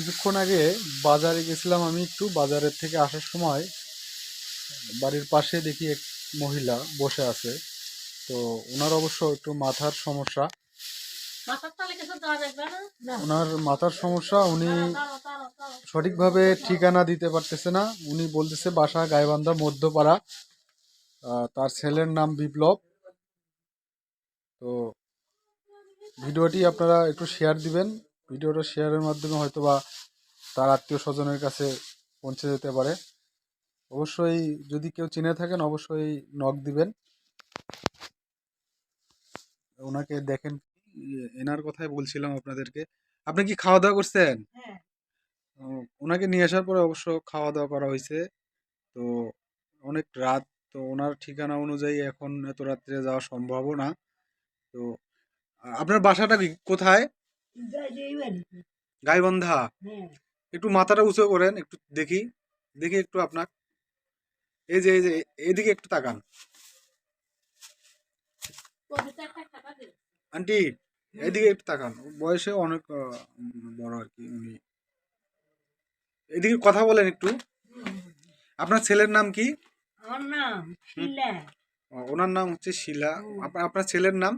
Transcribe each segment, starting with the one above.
কিছুক্ষণ আগে বাজারে গেছিলাম আমি, একটু বাজারের থেকে আসার সময় বাড়ির পাশে দেখি এক মহিলা বসে আছে। তো ওনার অবশ্য একটু মাথার সমস্যা। ওনার মাথার সমস্যা, উনি সঠিকভাবে ঠিকানা দিতে পারতেছে না। উনি বলতেছে বাসা গাইবান্ধা মধ্যপাড়া, তার ছেলের নাম বিপ্লব। তো ভিডিওটি আপনারা একটু শেয়ার দিবেন। ভিডিওটা শেয়ারের মাধ্যমে হয়তোবা তার আত্মীয় স্বজনের কাছে পৌঁছে যেতে পারে। অবশ্যই যদি কেউ চিনে থাকেন অবশ্যই নক দিবেন। ওনাকে দেখেন, এনার কথাই বলছিলাম আপনাদেরকে। আপনি কি খাওয়া দাওয়া করছেন? ওনাকে নিয়ে আসার পরে অবশ্য খাওয়া দাওয়া করা হয়েছে। তো অনেক রাত, তো ওনার ঠিকানা অনুযায়ী এখন এত রাত্রে যাওয়া সম্ভবও না। তো আপনার বাসাটা কোথায়? গাইবান্ধা। একটু মাথাটা উঁচু করেন, একটু দেখি দেখি একটু আপনার। এই যে এইদিকে একটু তাকান। আন্টি, এইদিকে একটু তাকান। বয়সে অনেক বড় আর কি উনি। এদিকে কথা বলেন একটু। আপনার ছেলের নাম কি? আমার নাম শিলা। ওনার নাম হচ্ছে শিলা। আপনার ছেলের নাম?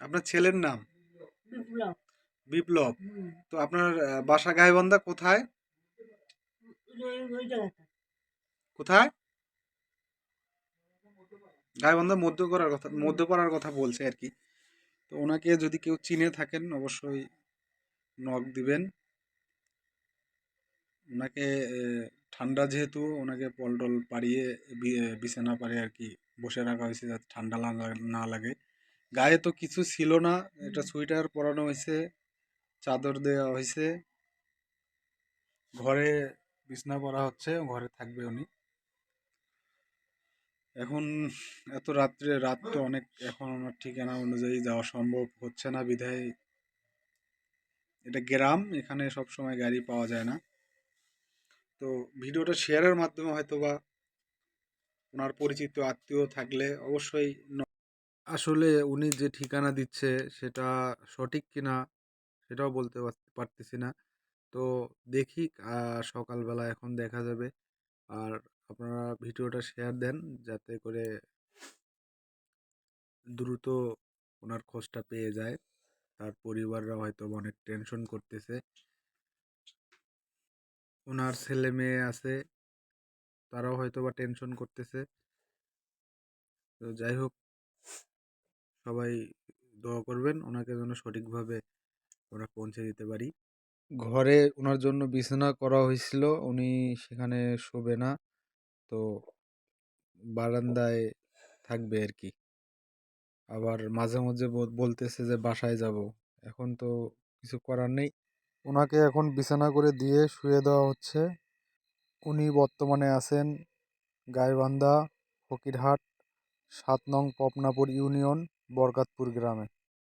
আপনার ছেলের নাম বিপ্লব। বিপ্লব। তো আপনার বাসা গাইবান্ধা কোথায়? কোথায়? গাইবান্ধা মধ্যপাড়ার কথা বলছে আর কি। তো ওনাকে যদি কেউ চিনে থাকেন অবশ্যই নক দিবেন। ওনাকে ঠান্ডা, যেহেতু ওনাকে পলটল পাড়িয়ে বিছানা পাড়ে আর কি বসে রাখা হয়েছে যাতে ঠান্ডা না লাগে। গায়ে তো কিছু ছিল না, একটা সোয়েটার পরানো হয়েছে, চাদর দেওয়া হয়েছে। ঘরে বিছনা করা হচ্ছে, ঘরে থাকবে উনি। এখন এত রাত্রে, রাত তো অনেক, এখন আমার ঠিকানা অনুযায়ী যাওয়া সম্ভব হচ্ছে না বিধায়। এটা গ্রাম, এখানে সব সময় গাড়ি পাওয়া যায় না। তো ভিডিওটা শেয়ারের মাধ্যমে হয়তোবা ওনার পরিচিত আত্মীয় থাকলে অবশ্যই আসলে উনি যে ঠিকানা দিচ্ছে সেটা সঠিক কিনা সেটাও বলতে পারতেছি না। তো দেখি সকালবেলা এখন দেখা যাবে। আর আপনারা ভিডিওটা শেয়ার দেন যাতে করে দ্রুত ওনার খোঁজটা পেয়ে যায়। তার পরিবাররা হয়তো অনেক টেনশন করতেছে। ওনার ছেলে মেয়ে আছে, তারাও হয়তো বা টেনশন করতেছে। তো যাই হোক, সবাই দোয়া করবেন ওনাকে যেন সঠিকভাবে আমরা পৌঁছে দিতে পারি। ঘরে ওনার জন্য বিছানা করা হয়েছিল, উনি সেখানে শোবে না। তো বারান্দায় থাকবে আর কি। আবার মাঝে মাঝে বলতেছে যে বাসায় যাব। এখন তো কিছু করার নেই, ওনাকে এখন বিছানা করে দিয়ে শুয়ে দেওয়া হচ্ছে। উনি বর্তমানে আছেন গাইবান্ধা ফকিরহাট ৭ নং পপনাপুর ইউনিয়ন বরকাতপুর গ্রামে।